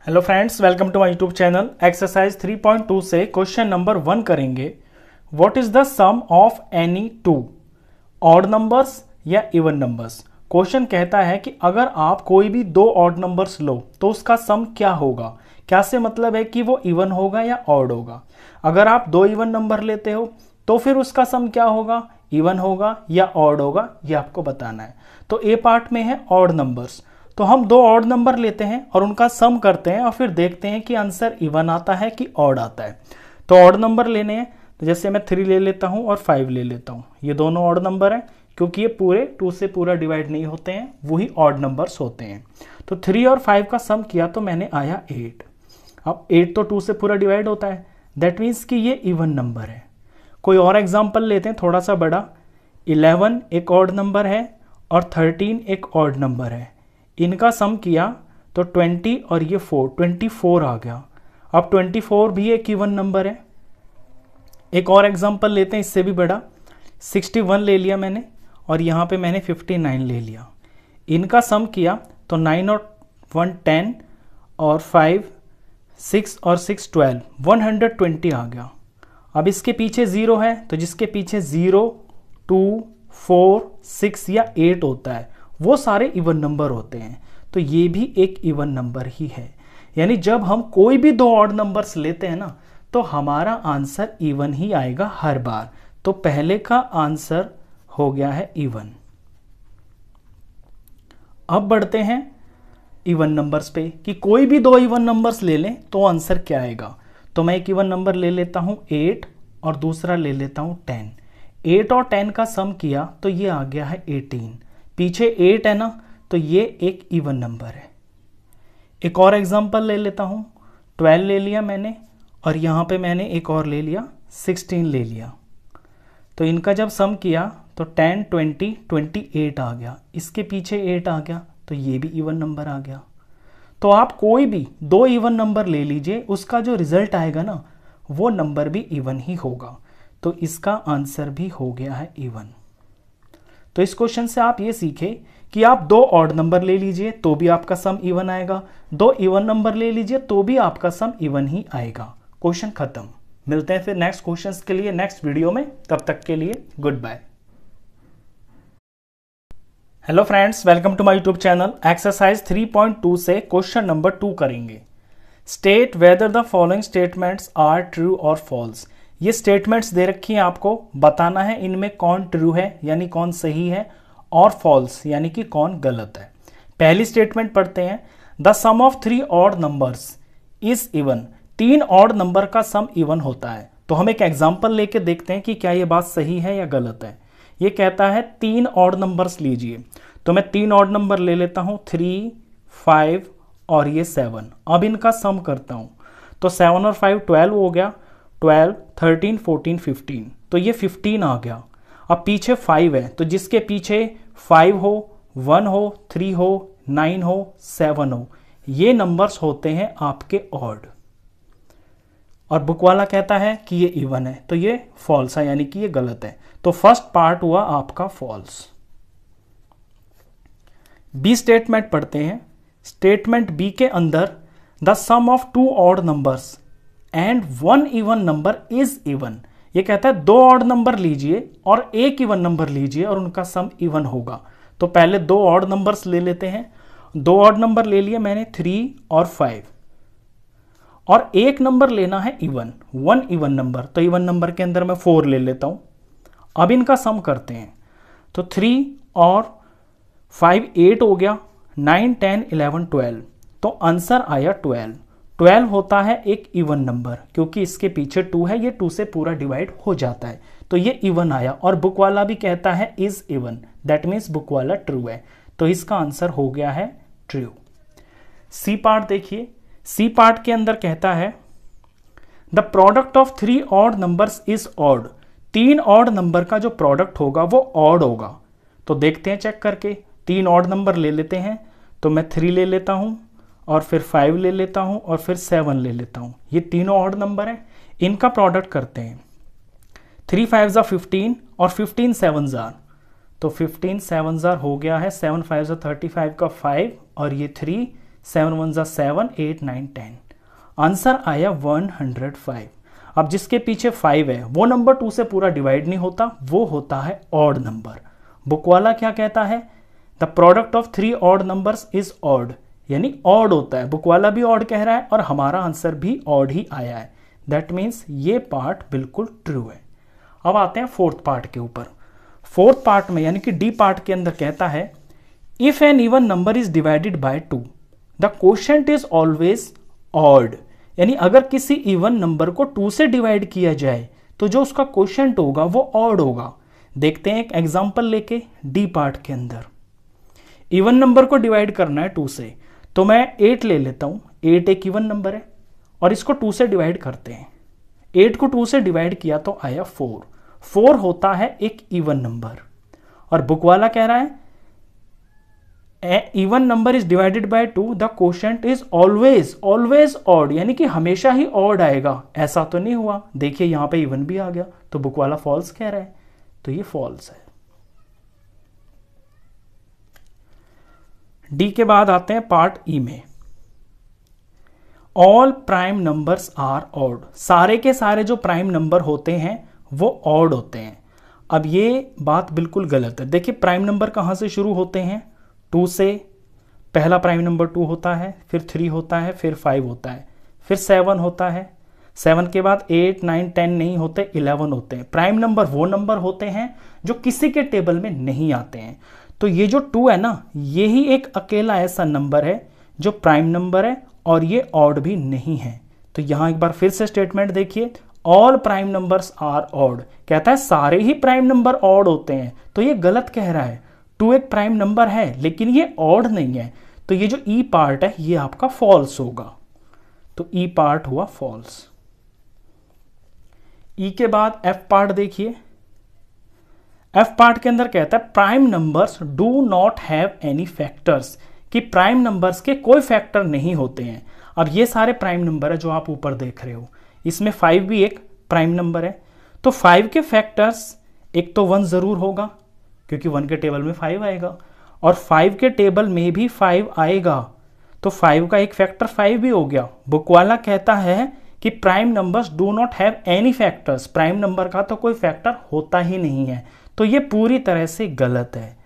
Hello friends, welcome to my YouTube channel. Exercise 3.2 से question number 1 करेंगे। What is the sum of any two odd numbers या even numbers. Question कहता है कि अगर आप कोई भी दो ऑड नंबर्स लो तो उसका सम क्या होगा। क्या से मतलब है कि वो इवन होगा या ऑड होगा। अगर आप दो इवन नंबर लेते हो तो फिर उसका सम क्या होगा, इवन होगा या ऑड होगा, ये आपको बताना है। तो ए पार्ट में है ऑड नंबर्स, तो हम दो ऑड नंबर लेते हैं और उनका सम करते हैं और फिर देखते हैं कि आंसर इवन आता है कि ऑड आता है। तो ऑड नंबर लेने हैं, तो जैसे मैं 3 ले लेता हूं और 5 ले लेता हूं। ये दोनों ऑड नंबर हैं क्योंकि ये पूरे 2 से पूरा डिवाइड नहीं होते हैं, वही ऑड नंबर्स होते हैं। तो 3 और 5 का सम किया तो मैंने आया 8। अब 8 तो 2 से पूरा डिवाइड होता है, दैट मीन्स कि ये इवन नंबर है। कोई और एग्जाम्पल लेते हैं थोड़ा सा बड़ा। 11 एक ऑड नंबर है और 13 एक ऑड नंबर है। इनका सम किया तो 20 और ये 24 आ गया। अब 24 भी एक इवन नंबर है। एक और एग्जांपल लेते हैं इससे भी बड़ा। 61 ले लिया मैंने और यहाँ पे मैंने 59 ले लिया। इनका सम किया तो 9 और 1 10 और 5 6 और 6 12 120 आ गया। अब इसके पीछे 0 है तो जिसके पीछे 0 2 4 6 या 8 होता है वो सारे इवन नंबर होते हैं। तो ये भी एक इवन नंबर ही है। यानी जब हम कोई भी दो ऑड नंबर्स लेते हैं ना तो हमारा आंसर इवन ही आएगा हर बार। तो पहले का आंसर हो गया है इवन। अब बढ़ते हैं इवन नंबर्स पे कि कोई भी दो इवन नंबर्स ले लें तो आंसर क्या आएगा। तो मैं एक इवन नंबर ले लेता हूं 8 और दूसरा ले लेता हूं 10। 8 और 10 का सम किया तो ये आ गया है 18। पीछे 8 है ना, तो ये एक इवन नंबर है। एक और एग्जांपल ले लेता हूं। 12 ले लिया मैंने और यहां पे मैंने एक और ले लिया 16 ले लिया। तो इनका जब सम किया तो 10 20 28 आ गया। इसके पीछे 8 आ गया तो ये भी इवन नंबर आ गया। तो आप कोई भी दो इवन नंबर ले लीजिए, उसका जो रिजल्ट आएगा ना वो नंबर भी इवन ही होगा। तो इसका आंसर भी हो गया है इवन। तो इस क्वेश्चन से आप ये सीखे कि आप दो ऑड नंबर ले लीजिए तो भी आपका सम इवन आएगा, दो इवन नंबर ले लीजिए तो भी आपका सम इवन ही आएगा। क्वेश्चन खत्म। मिलते हैं फिर नेक्स्ट क्वेश्चंस के लिए नेक्स्ट वीडियो में। तब तक के लिए goodbye. Hello friends, welcome to my YouTube channel. Exercise 3.2 से क्वेश्चन नंबर 2 करेंगे। State whether the following statements are true और फॉल्स। ये स्टेटमेंट्स दे रखी हैं, आपको बताना है इनमें कौन ट्रू है यानी कौन सही है और फॉल्स यानी कि कौन गलत है। पहली स्टेटमेंट पढ़ते हैं। The sum of 3 odd numbers is even. 3 odd number का सम इवन होता है। तो हम एक एग्जांपल लेके देखते हैं कि क्या ये बात सही है या गलत है। ये कहता है 3 ऑड नंबर्स लीजिए, तो मैं 3 ऑड नंबर ले लेता हूं 3 5 और ये 7। अब इनका सम करता हूं तो 7 और 5 12 हो गया। 12 13 14 15 तो ये 15 आ गया। अब पीछे 5 है तो जिसके पीछे 5 हो 1 हो 3 हो 9 हो 7 हो, ये नंबर्स होते हैं आपके ऑड। और बुक वाला कहता है कि ये इवन है, तो ये फॉल्स है यानी कि ये गलत है। तो फर्स्ट पार्ट हुआ आपका फॉल्स। बी स्टेटमेंट पढ़ते हैं। स्टेटमेंट बी के अंदर the sum of 2 odd numbers and 1 even number is even. ये कहता है 2 ऑड नंबर लीजिए और 1 इवन नंबर लीजिए और उनका सम इवन होगा। तो पहले 2 ऑड नंबर्स ले लेते हैं। 2 ऑड नंबर ले लिए मैंने 3 और 5 और 1 नंबर लेना है इवन, 1 इवन नंबर। तो इवन नंबर के अंदर मैं 4 ले लेता हूं। अब इनका सम करते हैं तो 3 और 5 8 हो गया, 9 10 11 12 तो आंसर आया 12। 12 होता है एक इवन नंबर क्योंकि इसके पीछे 2 है, ये 2 से पूरा डिवाइड हो जाता है, तो ये इवन आया। और बुक वाला भी कहता है is even, that means book वाला ट्रू है। तो इसका आंसर हो गया है ट्रू। सी पार्ट देखिए। सी पार्ट के अंदर कहता है the product of 3 odd numbers is odd. 3 odd number का जो प्रोडक्ट होगा वो ऑड होगा। तो देखते हैं चेक करके। 3 ऑड नंबर ले लेते हैं, तो मैं 3 ले लेता हूं और फिर 5 ले लेता हूं और फिर 7 ले लेता हूं। ये तीनों ऑड नंबर हैं, इनका प्रोडक्ट करते हैं। 3 5 15 और 15 7 तो 15 7 हो गया है, 7 5 35 का 5 और ये 3 7 1 जा 7, 8 9 10, आंसर आया 105। अब जिसके पीछे 5 है वो नंबर 2 से पूरा डिवाइड नहीं होता, वो होता है ऑड नंबर। बुक वाला क्या कहता है, the product of 3 odd numbers is odd, यानी ऑड होता है। बुक वाला भी ऑड कह रहा है और हमारा आंसर भी ऑड ही आया है। दैट मीन्स ये पार्ट बिल्कुल ट्रू है। अब आते हैं फोर्थ पार्ट के ऊपर। फोर्थ पार्ट में यानी कि डी पार्ट के अंदर कहता है if an even number is divided by 2 the quotient is always odd, यानी अगर किसी इवन नंबर को 2 से डिवाइड किया जाए तो जो उसका क्वोशिएंट होगा वो ऑड होगा। देखते हैं एक एग्जांपल लेके डी पार्ट के अंदर। इवन नंबर को डिवाइड करना है 2 से, तो मैं 8 ले लेता हूं। 8 एक इवन नंबर है और इसको 2 से डिवाइड करते हैं। 8 को 2 से डिवाइड किया तो आया 4। 4 होता है एक इवन नंबर। और बुक वाला कह रहा है even number is divided by 2 the quotient is always odd, यानी कि हमेशा ही ऑड आएगा। ऐसा तो नहीं हुआ, देखिए यहां पे इवन भी आ गया, तो बुक वाला फॉल्स कह रहा है, तो ये फॉल्स है। डी के बाद आते हैं पार्ट ई में। All prime numbers are odd, सारे के सारे जो प्राइम नंबर होते हैं वो ऑड होते हैं। अब ये बात बिल्कुल गलत है। देखिए प्राइम नंबर कहां से शुरू होते हैं, 2 से। पहला प्राइम नंबर 2 होता है, फिर 3 होता है, फिर 5 होता है, फिर 7 होता है। 7 के बाद 8 9 10 नहीं होते, 11 होते हैं। प्राइम नंबर वो नंबर होते हैं जो किसी के टेबल में नहीं आते हैं। तो ये जो 2 है ना, ये ही एक अकेला ऐसा नंबर है जो प्राइम नंबर है और ये ऑड भी नहीं है। तो यहां एक बार फिर से स्टेटमेंट देखिए, all prime numbers are odd, कहता है सारे ही प्राइम नंबर ऑड होते हैं। तो ये गलत कह रहा है। 2 एक प्राइम नंबर है लेकिन ये ऑड नहीं है, तो ये जो ई पार्ट है ये आपका फॉल्स होगा। तो ई पार्ट हुआ फॉल्स। ई के बाद एफ पार्ट देखिए। एफ पार्ट के अंदर कहता है prime numbers do not have any factors, कि प्राइम नंबर्स के कोई फैक्टर नहीं होते हैं। अब ये सारे प्राइम नंबर है जो आप ऊपर देख रहे हो, इसमें 5 भी एक प्राइम नंबर है। तो 5 के फैक्टर्स एक तो 1 जरूर होगा क्योंकि 1 के टेबल में 5 आएगा, और 5 के टेबल में भी 5 आएगा, तो 5 का एक फैक्टर 5 भी हो गया। बुक वाला कहता है कि prime numbers do not have any factors, prime number का तो कोई फैक्टर होता ही नहीं है। तो ये पूरी तरह से गलत है।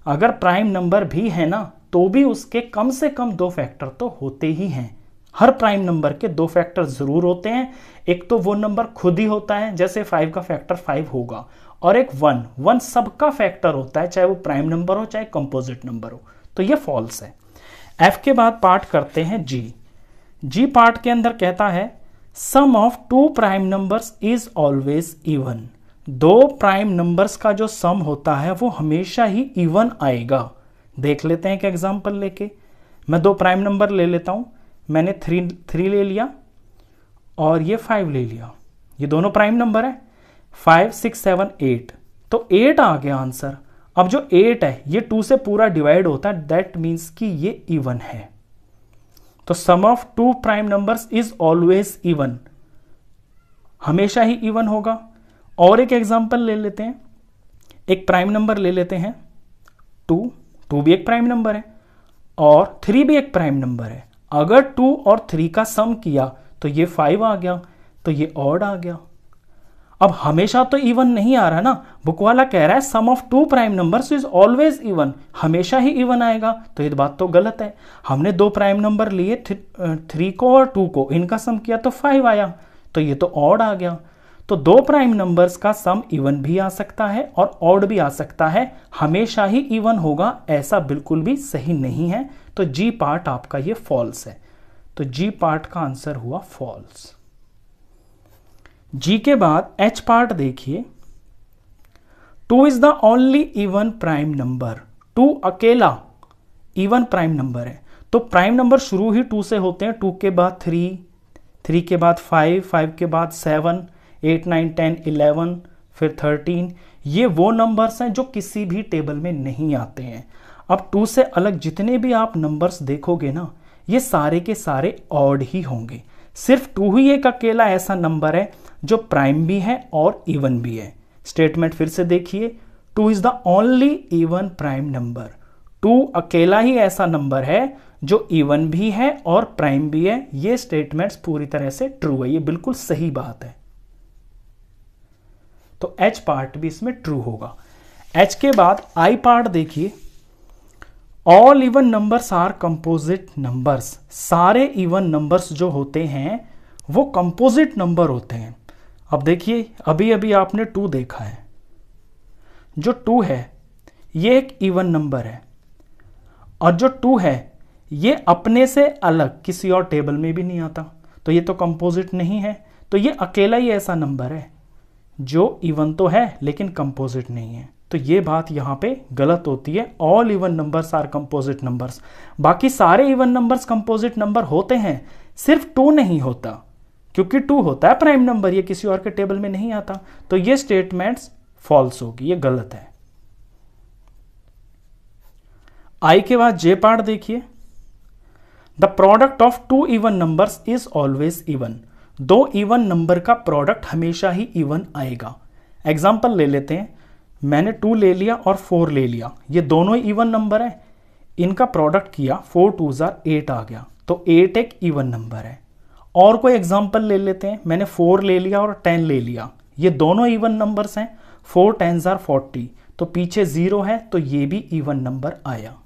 अगर प्राइम नंबर भी है ना तो भी उसके कम से कम 2 फैक्टर तो होते ही हैं। हर प्राइम नंबर के 2 फैक्टर जरूर होते हैं। एक तो वो नंबर खुद ही होता है, जैसे 5 का फैक्टर 5 होगा, और एक 1 सबका फैक्टर होता है, चाहे वो प्राइम नंबर हो चाहे कंपोजिट नंबर हो। तो ये फॉल्स है। एफ के बाद पार्ट करते हैं जी। जी पार्ट के अंदर कहता है sum of 2 prime numbers is always even, 2 prime numbers का जो सम होता है वो हमेशा ही इवन आएगा। देख लेते हैं एक एग्जांपल लेके। मैं 2 प्राइम नंबर ले लेता हूं। मैंने 3 ले लिया और ये 5 ले लिया, ये दोनों प्राइम नंबर है। 5 6 7 8, तो 8 आ गया आंसर। अब जो 8 है ये 2 से पूरा डिवाइड होता है, दैट मीन्स कि ये इवन है। तो sum of 2 prime numbers is always even, हमेशा ही इवन होगा। और एक एग्जांपल ले लेते हैं। एक प्राइम नंबर ले लेते हैं 2 भी एक प्राइम नंबर है और 3 भी एक प्राइम नंबर है। अगर 2 और 3 का सम किया तो ये 5 आ गया, तो ये ऑड आ गया। अब हमेशा तो इवन नहीं आ रहा ना, बुक वाला कह रहा है sum of 2 prime numbers is always even, हमेशा ही इवन आएगा। तो ये बात तो गलत है। हमने 2 प्राइम नंबर लिए 3 को और 2 को, इनका सम किया तो 5 आया, तो ये तो ऑड आ गया। तो 2 प्राइम नंबर्स का सम इवन भी आ सकता है और ऑड भी आ सकता है, हमेशा ही इवन होगा ऐसा बिल्कुल भी सही नहीं है। तो जी पार्ट आपका ये फॉल्स है। तो जी पार्ट का आंसर हुआ फॉल्स। जी के बाद एच पार्ट देखिए। 2 is the only even prime number, 2 अकेला इवन प्राइम नंबर है। तो प्राइम नंबर शुरू ही 2 से होते हैं। 2 के बाद 3 के बाद 5 के बाद 7 8 9 10 11 फिर 13, ये वो नंबर्स हैं जो किसी भी टेबल में नहीं आते हैं। अब 2 से अलग जितने भी आप नंबर्स देखोगे ना, ये सारे के सारे ऑड ही होंगे। सिर्फ 2 ही एक अकेला ऐसा नंबर है जो प्राइम भी है और इवन भी है। स्टेटमेंट फिर से देखिए, 2 is the only even prime number, 2 अकेला ही ऐसा नंबर है जो इवन भी है और प्राइम भी है, ये स्टेटमेंट्स पूरी तरह से ट्रू है, ये बिल्कुल सही बात है। तो एच पार्ट भी इसमें ट्रू होगा। एच के बाद आई पार्ट देखिए, all even numbers are composite numbers. सारे इवन नंबर्स जो होते हैं वो कंपोजिट नंबर होते हैं। अब देखिए, अभी अभी आपने 2 देखा है, जो 2 है ये एक इवन नंबर है, और जो 2 है ये अपने से अलग किसी और टेबल में भी नहीं आता, तो ये तो कंपोजिट नहीं है। तो ये अकेला ही ऐसा नंबर है जो इवन तो है लेकिन कंपोजिट नहीं है। तो ये बात यहां पे गलत होती है। All even numbers are composite numbers. बाकी सारे इवन नंबर्स कंपोजिट नंबर होते हैं, सिर्फ 2 नहीं होता, क्योंकि 2 होता है प्राइम नंबर, ये किसी और के टेबल में नहीं आता। तो ये स्टेटमेंट्स फॉल्स होगी, ये गलत है। आई के बाद जे पार्ट देखिए, the product of 2 even numbers is always even. 2 even number का प्रोडक्ट हमेशा ही इवन आएगा। एग्जाम्पल ले लेते हैं, मैंने 2 ले लिया और 4 ले लिया, ये दोनों ही इवन नंबर है, इनका प्रोडक्ट किया, 4 2 8 आ गया, तो 8 एक इवन नंबर है। और कोई एग्जाम्पल ले लेते हैं, मैंने 4 ले लिया और 10 ले लिया, ये दोनों इवन नंबर्स हैं, 4 10 40, तो पीछे 0 है, तो ये भी इवन नंबर आया।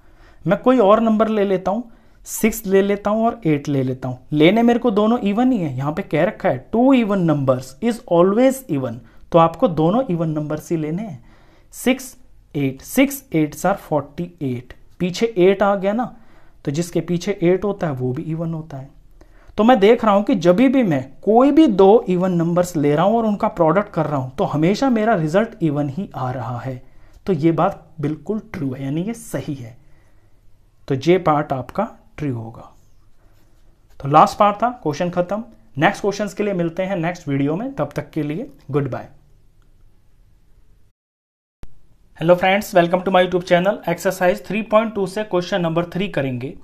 मैं कोई और नंबर ले लेता हूं, 6 ले लेता हूं और 8 ले लेता हूं, लेने मेरे को दोनों इवन ही है। यहां पे कह रखा है 2 even numbers is always even, तो आपको दोनों इवन नंबर्स ही लेने हैं। 6 8, 6 8 48, पीछे 8 आ गया ना, तो जिसके पीछे 8 होता है वो भी इवन होता है। तो मैं देख रहा हूं कि जब भी मैं कोई भी 2 इवन नंबर्स ले रहा हूं और उनका प्रोडक्ट कर रहा हूं, तो हमेशा मेरा रिजल्ट इवन ही आ रहा है। तो ये बात बिल्कुल ट्रू है, यानी ये सही है। तो जे पार्ट आपका ट्रू होगा। तो लास्ट पार्ट था, क्वेश्चन खत्म। नेक्स्ट क्वेश्चंस के लिए मिलते हैं नेक्स्ट वीडियो में, तब तक के लिए goodbye. Hello friends, welcome to my YouTube channel. Exercise 3.2 से क्वेश्चन नंबर 3 करेंगे।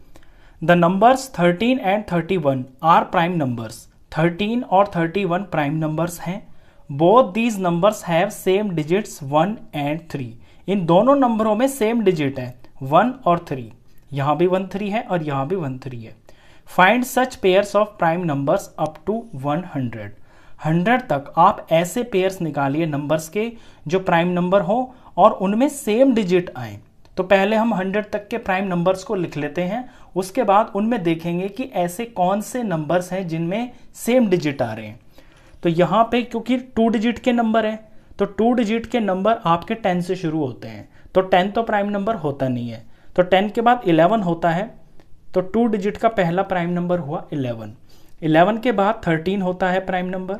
The numbers 13 and 31 are prime numbers. 13 और 31 प्राइम नंबर्स हैं। Both these numbers have same digits 1 and 3। इन दोनों नंबरों में सेम डिजिट है 1 और 3। यहां भी 1 3 है और यहां भी 1 3 है। Find such pairs of prime numbers up to 100। 100 तक आप ऐसे पेयर्स निकालिए नंबर्स के जो प्राइम नंबर हो और उनमें सेम डिजिट आए। तो पहले हम 100 तक के प्राइम नंबर्स को लिख लेते हैं, उसके बाद उनमें देखेंगे कि ऐसे कौन से नंबर्स हैं जिनमें सेम डिजिट आ रहे हैं। तो यहाँ पे क्योंकि 2 डिजिट के नंबर हैं, तो 2 डिजिट के नंबर आपके 10 से शुरू होते हैं, तो 10 तो प्राइम नंबर होता नहीं है। तो 10 के बाद 11 होता है, तो 2 डिजिट का पहला प्राइम नंबर हुआ 11। 11 के बाद 13 होता है प्राइम नंबर,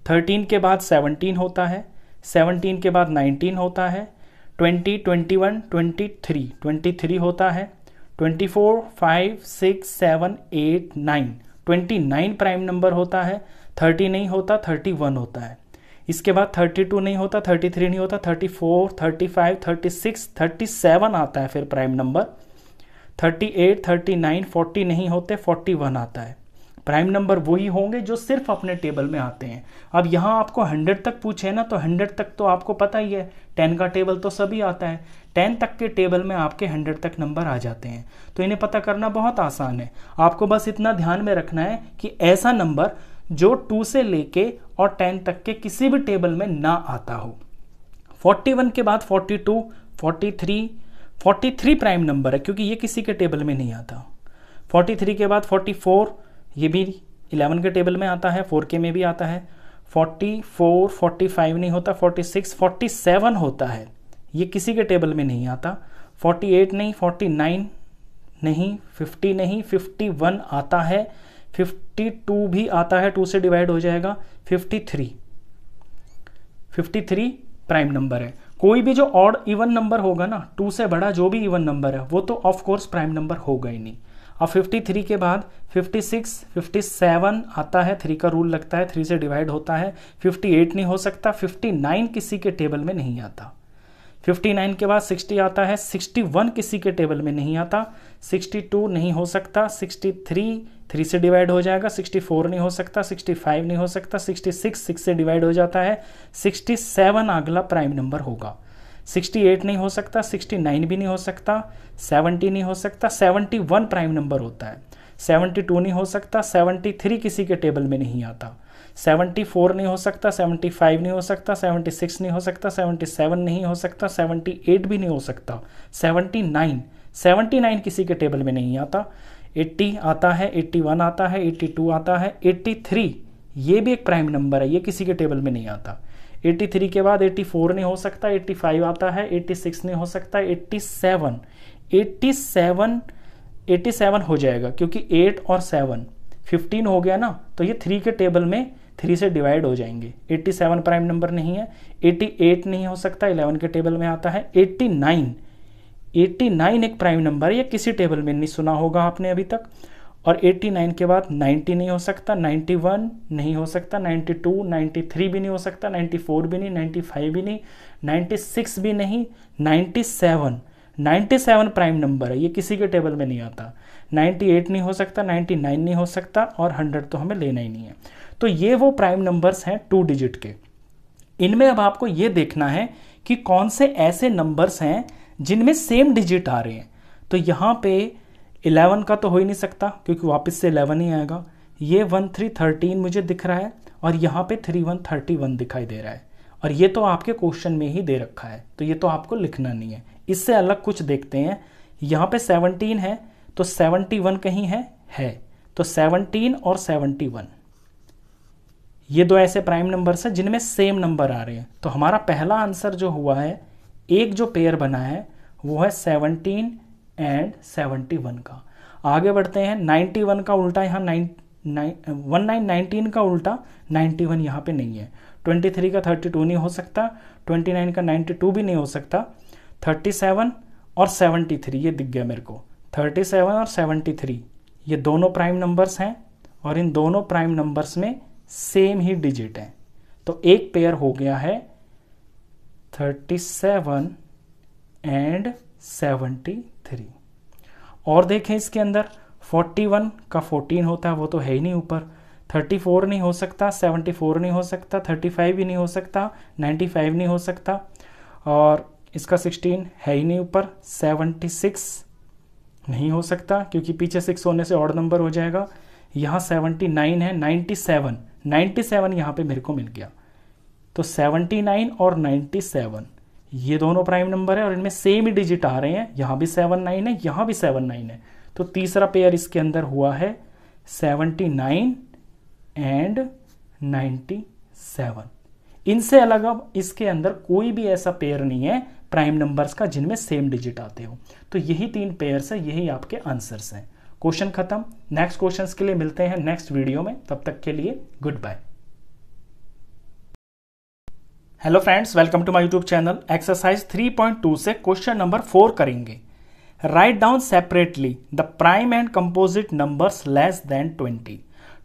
13 के बाद 17 होता है, 17 के बाद 19 होता है, 20 21 23 23 होता है, 24 5 6 7 8 9 29 प्राइम नंबर होता है। 30 नहीं होता, 31 होता है। इसके बाद 32 नहीं होता, 33 नहीं होता, 34 35 36 37 आता है फिर प्राइम नंबर। 38 39 40 नहीं होते, 41 आता है। प्राइम नंबर वही होंगे जो सिर्फ अपने टेबल में आते हैं। अब यहाँ आपको 100 तक पूछे ना, तो 100 तक तो आपको पता ही है, 10 का टेबल तो सभी आता है। 10 तक के टेबल में आपके 100 तक नंबर आ जाते हैं, तो इन्हें पता करना बहुत आसान है। आपको बस इतना ध्यान में रखना है कि ऐसा नंबर जो 2 से लेके और 10 तक के किसी भी टेबल में ना आता हो। 41 के बाद 42 43 प्राइम नंबर है, क्योंकि ये किसी के टेबल में नहीं आता। 43 के बाद 44, ये भी 11 के टेबल में आता है, 4K में भी आता है। 44 45 नहीं होता, 46 47 होता है, ये किसी के टेबल में नहीं आता। 48 नहीं, 49 नहीं, 50 नहीं, 51 आता है, 52 भी आता है, 2 से डिवाइड हो जाएगा। 53 प्राइम नंबर है। कोई भी जो ऑड इवन नंबर होगा ना, 2 से बड़ा जो भी इवन नंबर है, वो तो ऑफ कोर्स प्राइम नंबर होगा ही नहीं। अब 53 के बाद 56 57 आता है, 3 का रूल लगता है, 3 से डिवाइड होता है। 58 नहीं हो सकता, 59 किसी के टेबल में नहीं आता। 59 के बाद 60 आता है, 61 किसी के टेबल में नहीं आता। 62 नहीं हो सकता, 63 3 से डिवाइड हो जाएगा। 64 नहीं हो सकता, 65 नहीं हो सकता, 66 6 से डिवाइड हो जाता है। 67 अगला प्राइम नंबर होगा। 68 नहीं हो सकता, 69 भी नहीं हो सकता, 70 नहीं हो सकता, 71 प्राइम नंबर होता है, 72 नहीं हो सकता, 73 किसी के टेबल में नहीं आता, 74 नहीं हो सकता, 75 नहीं हो सकता, 76 नहीं हो सकता, 77 नहीं हो सकता, 78 भी नहीं हो सकता, 79 किसी के टेबल में नहीं आता, 80 आता है, 81 आता है, 82 आता है, 83 ये भी एक प्राइम नंबर है, ये किसी के टेबल में नहीं आता। 83 के बाद 84 नहीं हो सकता, 85 आता है, 86 नहीं हो सकता, 87 हो जाएगा क्योंकि 8 और 7 15 हो गया ना, तो ये 3 के टेबल में 3 से डिवाइड हो जाएंगे। 87 प्राइम नंबर नहीं है। 88 नहीं हो सकता, 11 के टेबल में आता है। 89 एक प्राइम नंबर है, ये किसी टेबल में नहीं सुना होगा आपने अभी तक। और 89 के बाद 90 नहीं हो सकता, 91 नहीं हो सकता, 92, 93 भी नहीं हो सकता, 94 भी नहीं, 95 भी नहीं, 96 भी नहीं, 97 प्राइम नंबर है, ये किसी के टेबल में नहीं आता। 98 नहीं हो सकता, 99 नहीं हो सकता, और 100 तो हमें लेना ही नहीं है। तो ये वो प्राइम नंबर्स हैं 2 डिजिट के। इनमें अब आपको ये देखना है कि कौन से ऐसे नंबर्स हैं जिनमें सेम डिजिट आ रहे हैं। तो यहाँ पे 11 का तो हो ही नहीं सकता क्योंकि वापस से 11 ही आएगा। ये 1 3 13 मुझे दिख रहा है और यहाँ पे 3 1 31 दिखाई दे रहा है, और ये तो आपके क्वेश्चन में ही दे रखा है, तो ये तो आपको लिखना नहीं है। इससे अलग कुछ देखते हैं। यहाँ पे 17 है तो 71 कहीं है तो 17 और 71 ये दो ऐसे प्राइम नंबर्स हैं जिनमें सेम नंबर आ रहे हैं। तो हमारा पहला आंसर जो हुआ है, एक जो पेयर बना है वो है 17 एंड 71 का। आगे बढ़ते हैं। 91 का उल्टा यहाँ 19 का उल्टा 91 यहाँ पे नहीं है। 23 का 32 नहीं हो सकता, 29 का 92 भी नहीं हो सकता, 37 और 73 ये दिख गया मेरे को। 37 और 73 ये दोनों प्राइम नंबर्स हैं और इन दोनों प्राइम नंबर्स में सेम ही डिजिट है। तो एक पेयर हो गया है 37 एंड 73। और देखें इसके अंदर 41 का 14 होता है, वो तो है ही नहीं ऊपर। 34 नहीं हो सकता, 74 नहीं हो सकता, 35 भी नहीं हो सकता, 95 नहीं हो सकता, और इसका 16 है ही नहीं ऊपर। 76 नहीं हो सकता क्योंकि पीछे 6 होने से ऑड नंबर हो जाएगा। यहाँ 79 है। 97 यहाँ पे मेरे को मिल गया। तो 79 और 97 ये दोनों प्राइम नंबर है और इनमें सेम ही डिजिट आ रहे हैं। यहाँ भी 79 है, यहाँ भी 79 है। तो तीसरा पेयर इसके अंदर हुआ है 79 एंड 97। इनसे अलग अब इसके अंदर कोई भी ऐसा पेयर नहीं है प्राइम नंबर्स का जिनमें सेम डिजिट आते हो। तो यही 3 पेयर्स है, यही आपके आंसर्स हैं। क्वेश्चन खत्म। नेक्स्ट क्वेश्चंस के लिए मिलते हैं नेक्स्ट वीडियो में। तब तक के लिए goodbye. Hello friends, welcome to my YouTube channel. Exercise 3.2 से क्वेश्चन नंबर 4 करेंगे। Write down separately the prime and composite numbers less than 20।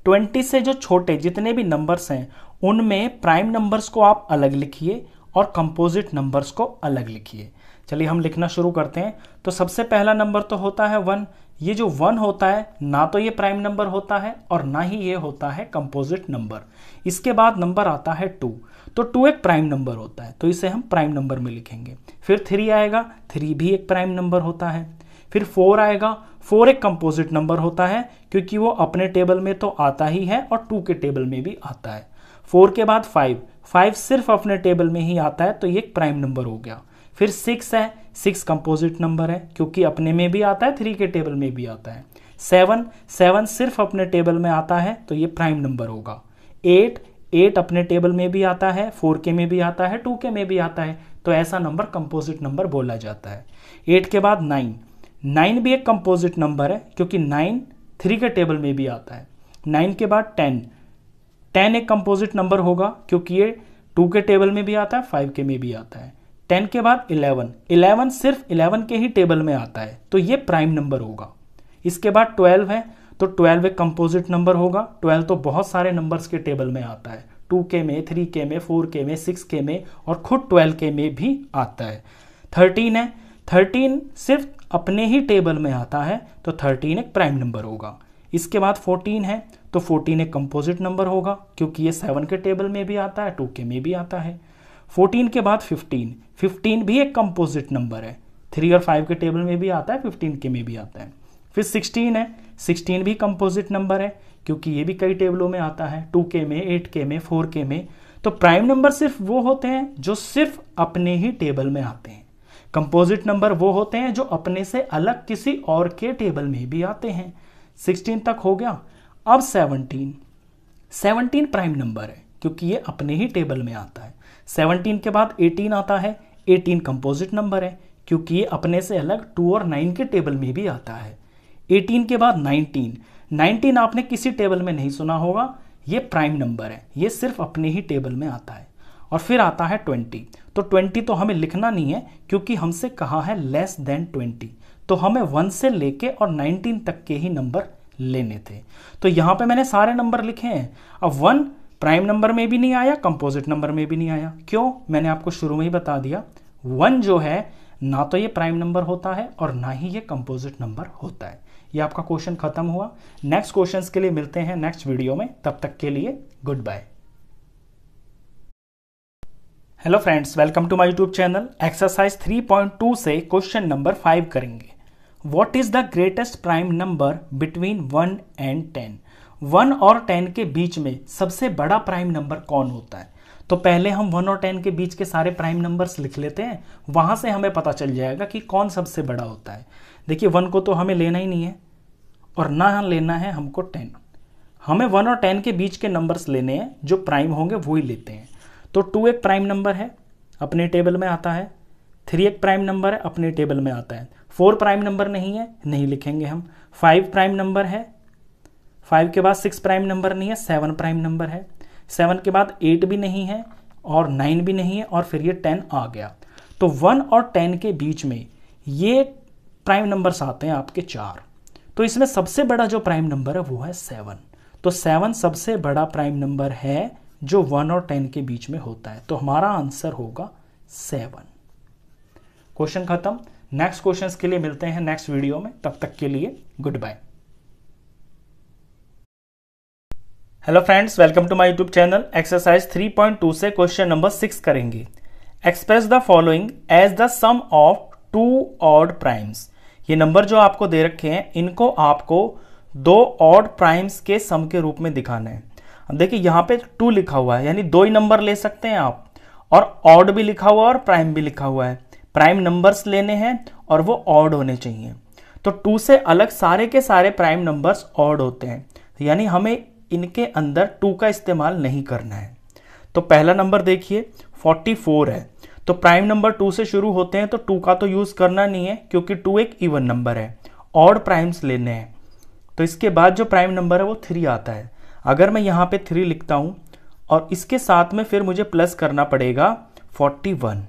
20 से जो छोटे जितने भी नंबर्स हैं उनमें प्राइम नंबर्स को आप अलग लिखिए और कंपोजिट नंबर्स को अलग लिखिए। चलिए हम लिखना शुरू करते हैं। तो सबसे पहला नंबर तो होता है 1। ये जो 1 होता है ना तो ये प्राइम नंबर होता है और ना ही ये होता है कंपोजिट नंबर। इसके बाद नंबर आता है 2। तो 2 एक प्राइम नंबर होता है, तो इसे हम प्राइम नंबर में लिखेंगे। फिर 3 आएगा, 3 भी एक प्राइम नंबर होता है। फिर 4 आएगा, 4 एक कंपोजिट नंबर होता है क्योंकि वो अपने टेबल में तो आता ही है और 2 के टेबल में भी आता है। 4 के बाद 5 सिर्फ अपने टेबल में ही आता है, तो ये एक प्राइम नंबर हो गया। फिर 6 है, 6 कंपोजिट नंबर है क्योंकि अपने में भी आता है, 3 के टेबल में भी आता है। 7 सिर्फ अपने टेबल में आता है, तो ये प्राइम नंबर होगा। 8 अपने टेबल में भी आता है, 4 के में भी आता है, 2 के में भी आता है, तो ऐसा नंबर कंपोजिट नंबर बोला जाता है। 8 के बाद 9 भी एक कंपोजिट नंबर है क्योंकि 9 3 के टेबल में भी आता है। 9 के बाद 10 एक कंपोजिट नंबर होगा क्योंकि ये 2 के टेबल में भी आता है, 5 के में भी आता है। 10 के बाद 11 सिर्फ 11 के ही टेबल में आता है, तो ये प्राइम नंबर होगा। इसके बाद 12 है, तो 12 एक कंपोजिट नंबर होगा। 12 तो बहुत सारे नंबर्स के टेबल में आता है, 2 के में, 3 के में, 4 के में, 6 के में और खुद 12 के में भी आता है। 13 है, 13 सिर्फ अपने ही टेबल में आता है, तो 13 एक प्राइम नंबर होगा। इसके बाद 14 है, तो 14 एक कंपोजिट नंबर होगा क्योंकि ये 7 के टेबल में भी आता है, 2 के में भी आता है। 14 के बाद 15, 15 भी एक कंपोजिट नंबर है, 3 और 5 के टेबल में भी आता है, 15 के में भी आता है। फिर 16 है, 16 भी कंपोजिट नंबर है क्योंकि ये भी कई टेबलों में आता है, 2K में, 8K में, 4K में। तो प्राइम नंबर सिर्फ वो होते हैं जो सिर्फ अपने ही टेबल में आते हैं। कंपोजिट नंबर वो होते हैं जो अपने से अलग किसी और के टेबल में भी आते हैं। 16 तक हो गया। अब 17 प्राइम नंबर है क्योंकि ये अपने ही टेबल में आता है। 17 के बाद 18 आता है, 18 कंपोजिट नंबर है क्योंकि ये अपने से अलग 2 और 9 के टेबल में भी आता है। 18 के बाद 19 आपने किसी टेबल में नहीं सुना होगा, ये प्राइम नंबर है, ये सिर्फ अपने ही टेबल में आता है। और फिर आता है 20। तो 20 तो हमें लिखना नहीं है क्योंकि हमसे कहा है लेस देन 20, तो हमें 1 से लेके और 19 तक के ही नंबर लेने थे। तो यहां पे मैंने सारे नंबर लिखे हैं। अब 1 प्राइम नंबर में भी नहीं आया, कंपोजिट नंबर में भी नहीं आया। क्यों? मैंने आपको शुरू में ही बता दिया, 1 जो है ना तो ये प्राइम नंबर होता है और ना ही ये कंपोजिट नंबर होता है। ये आपका क्वेश्चन खत्म हुआ। नेक्स्ट क्वेश्चंस के लिए मिलते हैं नेक्स्ट वीडियो में, तब तक के लिए goodbye. Hello friends, welcome to my YouTube channel. Exercise 3.2 से क्वेश्चन नंबर 5 करेंगे। What is the greatest prime number between 1 and 10? 1 और 10 के बीच में सबसे बड़ा प्राइम नंबर कौन होता है? तो पहले हम 1 और 10 के बीच के सारे प्राइम नंबर्स लिख लेते हैं, वहां से हमें पता चल जाएगा कि कौन सबसे बड़ा होता है। देखिए 1 को तो हमें लेना ही नहीं है और ना लेना है हमको 10। हमें 1 और 10 के बीच के नंबर्स लेने हैं, जो प्राइम होंगे वो ही लेते हैं। तो 2 एक प्राइम नंबर है, अपने टेबल में आता है। 3 एक प्राइम नंबर है, अपने टेबल में आता है। 4 प्राइम नंबर नहीं है, नहीं लिखेंगे हम। 5 प्राइम नंबर है, 5 के बाद 6 प्राइम नंबर नहीं है, 7 प्राइम नंबर है। 7 के बाद 8 भी नहीं है और 9 भी नहीं है और फिर ये 10 आ गया। तो 1 और 10 के बीच में ये प्राइम नंबर्स आते हैं आपके 4। तो इसमें सबसे बड़ा जो प्राइम नंबर है वो है 7। तो 7 सबसे बड़ा प्राइम नंबर है जो 1 और 10 के बीच में होता है। तो हमारा आंसर होगा 7। क्वेश्चन खत्म। नेक्स्ट क्वेश्चंस के लिए मिलते हैं नेक्स्ट वीडियो में, तब तक के लिए goodbye. Hello friends, welcome to my YouTube channel. Exercise 3.2 से क्वेश्चन नंबर 6 करेंगे। Express the following as the sum of 2 odd primes. ये नंबर जो आपको दे रखे हैं, इनको आपको 2 ऑड प्राइम्स के सम के रूप में दिखाना है। अब देखिए यहाँ पे 2 लिखा हुआ है, यानी 2 ही नंबर ले सकते हैं आप, और ऑड भी लिखा हुआ है और प्राइम भी लिखा हुआ है। प्राइम नंबर्स लेने हैं और वो ऑड होने चाहिए। तो 2 से अलग सारे के सारे प्राइम नंबर्स ऑड होते हैं, यानी हमें इनके अंदर 2 का इस्तेमाल नहीं करना है। तो पहला नंबर देखिए 44 है, तो प्राइम नंबर 2 से शुरू होते हैं, तो 2 का तो यूज करना नहीं है क्योंकि 2 एक इवन नंबर है। ऑड प्राइम्स लेने हैं, तो इसके बाद जो प्राइम नंबर है वो 3 आता है। अगर मैं यहाँ पे 3 लिखता हूं और इसके साथ में फिर मुझे प्लस करना पड़ेगा 41।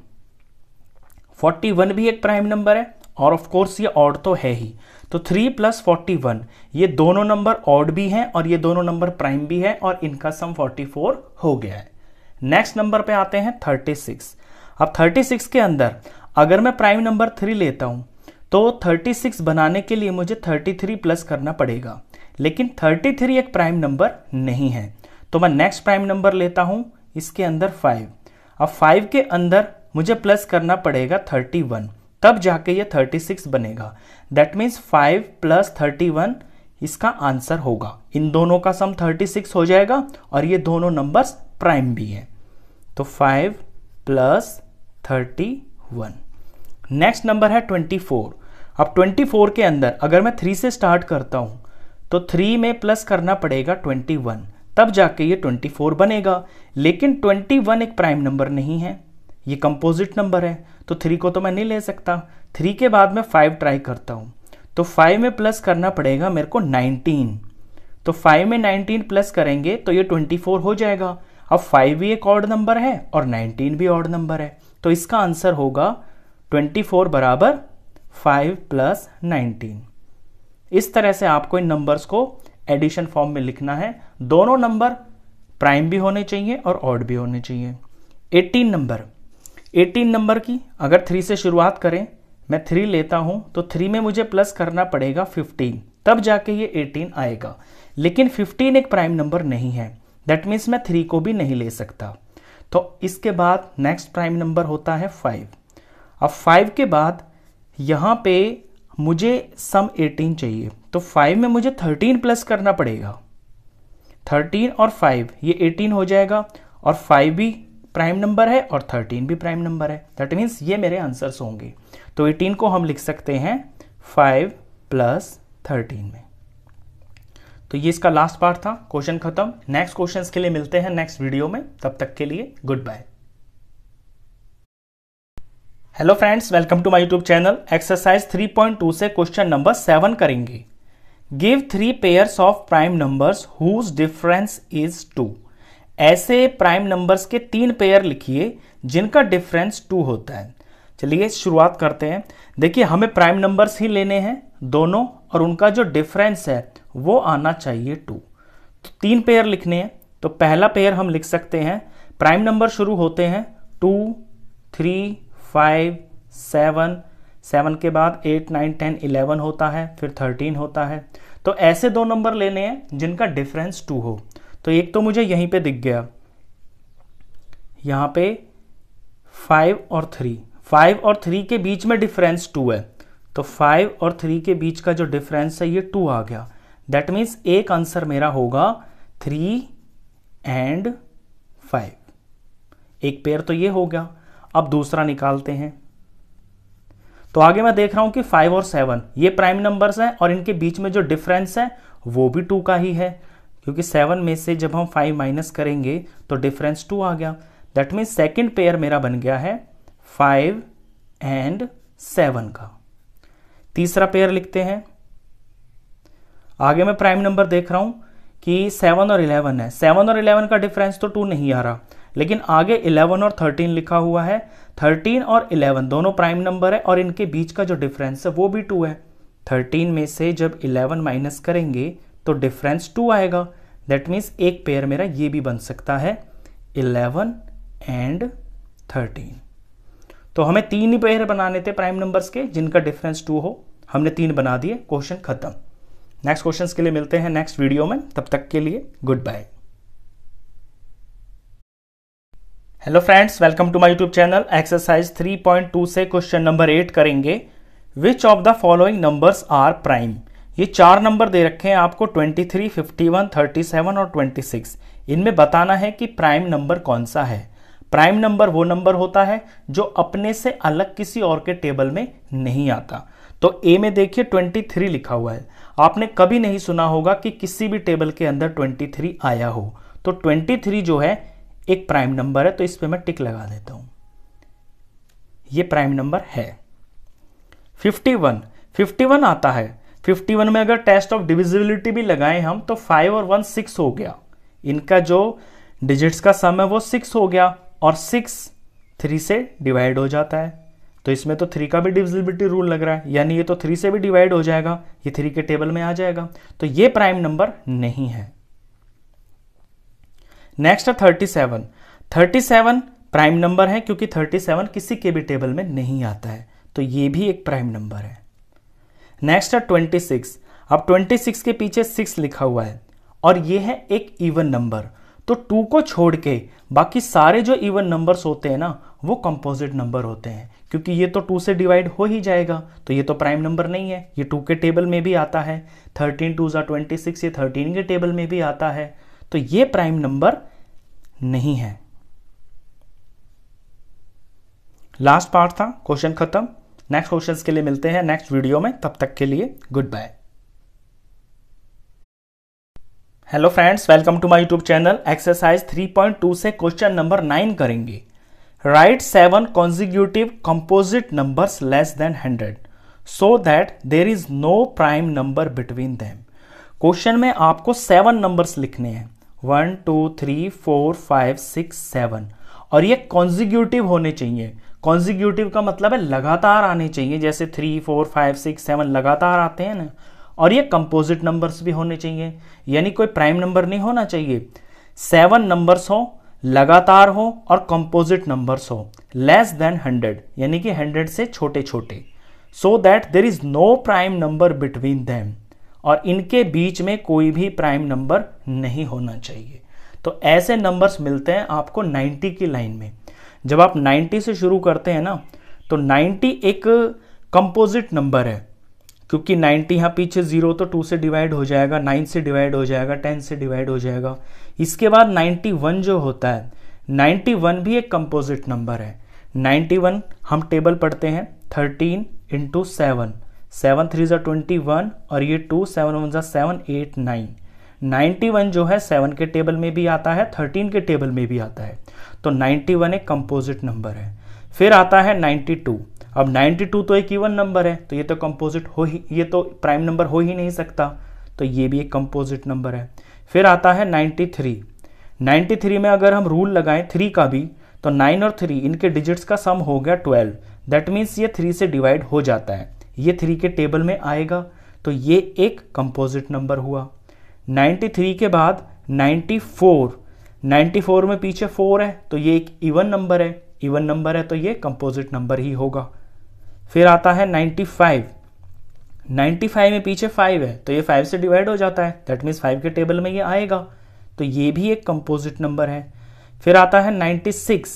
41 भी एक प्राइम नंबर है और ऑफ कोर्स ये ऑड तो है ही। तो 3 + 41, ये दोनों नंबर ऑड भी हैं और ये दोनों नंबर प्राइम भी है और इनका सम 44 हो गया है। नेक्स्ट नंबर पे आते हैं 36। अब 36 के अंदर अगर मैं प्राइम नंबर 3 लेता हूं तो 36 बनाने के लिए मुझे 33 प्लस करना पड़ेगा, लेकिन 33 एक प्राइम नंबर नहीं है। तो मैं नेक्स्ट प्राइम नंबर लेता हूं, इसके अंदर 5। अब 5 के अंदर मुझे प्लस करना पड़ेगा 31, तब जाके ये 36 बनेगा। दैट मीन्स 5 + 31 इसका आंसर होगा। इन दोनों का सम 36 हो जाएगा और ये दोनों नंबर्स प्राइम भी हैं। तो 5 + 31। नेक्स्ट नंबर है 24। अब 24 के अंदर अगर मैं 3 से स्टार्ट करता हूं तो 3 में प्लस करना पड़ेगा 21, तब जाके ये 24 बनेगा। लेकिन 21 एक प्राइम नंबर नहीं है, ये कंपोजिट नंबर है, तो 3 को तो मैं नहीं ले सकता। 3 के बाद मैं 5 ट्राई करता हूं, तो 5 में प्लस करना पड़ेगा मेरे को 19। तो 5 में 19 प्लस करेंगे तो ये 24 हो जाएगा। अब 5 भी एक ऑड नंबर है और 19 भी ऑड नंबर है, तो इसका आंसर होगा 24 = 5 + 19। इस तरह से आपको इन नंबर्स को एडिशन फॉर्म में लिखना है। दोनों नंबर प्राइम भी होने चाहिए और ऑड भी होने चाहिए। 18 नंबर की अगर 3 से शुरुआत करें, मैं 3 लेता हूं तो 3 में मुझे प्लस करना पड़ेगा 15, तब जाके ये 18 आएगा। लेकिन 15 एक प्राइम नंबर नहीं है, दैट मीन्स मैं 3 को भी नहीं ले सकता। तो इसके बाद नेक्स्ट प्राइम नंबर होता है 5। अब 5 के बाद यहाँ पे मुझे सम 18 चाहिए, तो 5 में मुझे 13 प्लस करना पड़ेगा। 13 और 5 ये 18 हो जाएगा, और 5 भी प्राइम नंबर है और 13 भी प्राइम नंबर है। दैट मीन्स ये मेरे आंसर्स होंगे। तो 18 को हम लिख सकते हैं 5 प्लस 13 में। तो ये इसका लास्ट पार्ट था। क्वेश्चन खत्म। नेक्स्ट क्वेश्चंस के लिए मिलते हैं नेक्स्ट वीडियो में। तब तक के लिए goodbye. Hello friends, welcome to my YouTube channel. Exercise 3.2 से क्वेश्चन नंबर 7 करेंगे। Give 3 pairs of prime numbers whose difference is 2। ऐसे प्राइम नंबर्स के 3 पेयर लिखिए जिनका डिफरेंस 2 होता है। चलिए शुरुआत करते हैं। देखिए, हमें प्राइम नंबर्स ही लेने हैं दोनों, और उनका जो डिफरेंस है वो आना चाहिए 2। तो 3 पेयर लिखने हैं। तो पहला पेयर हम लिख सकते हैं, प्राइम नंबर शुरू होते हैं 2, 3, 5, 7, 7 के बाद 8, 9, 10, 11 होता है, फिर 13 होता है। तो ऐसे 2 नंबर लेने हैं जिनका डिफरेंस 2 हो। तो एक तो मुझे यहीं पे दिख गया, यहां पे 5 और 3। 5 और 3 के बीच में डिफरेंस 2 है, तो 5 और 3 के बीच का जो डिफरेंस है ये 2 आ गया। दैट मीन्स एक आंसर मेरा होगा 3 एंड 5। एक पेयर तो ये हो गया। अब दूसरा निकालते हैं। तो आगे मैं देख रहा हूं कि 5 और 7 ये प्राइम नंबर्स हैं, और इनके बीच में जो डिफरेंस है वो भी 2 का ही है, क्योंकि 7 में से जब हम 5 माइनस करेंगे तो डिफरेंस 2 आ गया। दैट मीन्स सेकेंड पेयर मेरा बन गया है 5 एंड 7 का। तीसरा पेयर लिखते हैं। आगे मैं प्राइम नंबर देख रहा हूं कि 7 और 11 है। 7 और 11 का डिफरेंस तो 2 नहीं आ रहा, लेकिन आगे 11 और 13 लिखा हुआ है। 13 और 11 दोनों प्राइम नंबर है, और इनके बीच का जो डिफरेंस है वो भी 2 है। 13 में से जब 11 माइनस करेंगे तो डिफरेंस 2 आएगा। दैट मीन्स एक पेयर मेरा ये भी बन सकता है 11 एंड 13। तो हमें 3 ही पेयर बनाने थे प्राइम नंबर्स के जिनका डिफरेंस 2 हो। हमने 3 बना दिए। क्वेश्चन खत्म। नेक्स्ट क्वेश्चंस के लिए मिलते हैं नेक्स्ट वीडियो में। तब तक के लिए goodbye. Hello friends, welcome to my YouTube channel. Exercise 3.2 से क्वेश्चन नंबर 8 करेंगे। Which of the following numbers are prime. ये 4 नंबर दे रखे हैं आपको, 23, 51, 37 और 26। इनमें बताना है कि प्राइम नंबर कौन सा है। प्राइम नंबर वो नंबर होता है जो अपने से अलग किसी और के टेबल में नहीं आता। तो ए में देखिए 23 लिखा हुआ है। आपने कभी नहीं सुना होगा कि किसी भी टेबल के अंदर 23 आया हो। तो 23 जो है एक प्राइम नंबर है, तो इस पे मैं टिक लगा देता हूं, ये प्राइम नंबर है। 51 आता है। 51 में अगर टेस्ट ऑफ डिविजिबिलिटी भी लगाएं हम, तो 5 और 1 6 हो गया। इनका जो डिजिट्स का सम है वो 6 हो गया, और 6 3 से डिवाइड हो जाता है। तो इसमें तो 3 का भी डिविजिबिलिटी रूल लग रहा है, यानी ये तो 3 से भी डिवाइड हो जाएगा, ये 3 के टेबल में आ जाएगा। तो ये प्राइम नंबर नहीं है। नेक्स्ट है 37। 37 प्राइम नंबर है, क्योंकि 37 किसी के भी टेबल में नहीं आता है, तो ये भी एक प्राइम नंबर है। नेक्स्ट है 26। अब 26 के पीछे 6 लिखा हुआ है, और ये है एक इवन नंबर। तो 2 को छोड़ के बाकी सारे जो इवन नंबर्स होते हैं ना, वो कंपोजिट नंबर होते हैं, क्योंकि ये तो 2 से डिवाइड हो ही जाएगा। तो ये तो प्राइम नंबर नहीं है, ये 2 के टेबल में भी आता है। 13 2 26, ये 13 के टेबल में भी आता है। तो ये प्राइम नंबर नहीं है। लास्ट पार्ट था, क्वेश्चन खत्म। नेक्स्ट क्वेश्चंस के लिए मिलते हैं नेक्स्ट वीडियो में। तब तक के लिए goodbye. Hello friends, welcome to my YouTube channel. Exercise 3.2 से क्वेश्चन नंबर 9 करेंगे। Write 7 consecutive composite numbers less than 100 so that there is no prime number between them. Question में आपको 7 नंबर्स लिखने हैं, 1 2 3 4 5 6 7, और ये कॉन्जिक्यूटिव होने चाहिए। कॉन्जिक्यूटिव का मतलब है लगातार आने चाहिए, जैसे 3 4 5 6 7 लगातार आते हैं ना। और ये कंपोजिट नंबर्स भी होने चाहिए, यानी कोई प्राइम नंबर नहीं होना चाहिए। 7 नंबर्स हो, लगातार हो, और कंपोजिट नंबर्स हो, लेस देन 100 यानी कि 100 से छोटे छोटे। So that there is no prime number between them, और इनके बीच में कोई भी प्राइम नंबर नहीं होना चाहिए। तो ऐसे नंबर्स मिलते हैं आपको 90 की लाइन में। जब आप 90 से शुरू करते हैं ना, तो 90 एक कंपोजिट नंबर है, क्योंकि 90 यहाँ पीछे 0 तो 2 से डिवाइड हो जाएगा, 9 से डिवाइड हो जाएगा, 10 से डिवाइड हो जाएगा। इसके बाद 91 जो होता है, 91 भी एक कंपोजिट नंबर है। 91 हम टेबल पढ़ते हैं 13 इंटू 7, 7 3 ज़ा 21 और ये 2, 7 1 ज़ा 7, 8 9। 91 जो है 7 के टेबल में भी आता है, 13 के टेबल में भी आता है। तो 91 एक कंपोजिट नंबर है। फिर आता है 92। अब 92 तो एक इवन नंबर है, तो ये तो कंपोजिट हो ही, ये तो प्राइम नंबर हो ही नहीं सकता, तो ये भी एक कंपोजिट नंबर है। फिर आता है 93। 93 में अगर हम रूल लगाएं 3 का भी, तो 9 और 3 इनके डिजिट्स का सम हो गया 12। दैट मीन्स ये 3 से डिवाइड हो जाता है, ये 3 के टेबल में आएगा, तो ये एक कंपोजिट नंबर हुआ। 93 के बाद 94। 94 में पीछे 4 है, तो ये एक इवन नंबर है, इवन नंबर है तो ये कंपोजिट नंबर ही होगा। फिर आता है 95। 95 में पीछे 5 है, तो ये 5 से डिवाइड हो जाता है, दैट मीन्स 5 के टेबल में ये आएगा, तो ये भी एक कंपोजिट नंबर है। फिर आता है 96।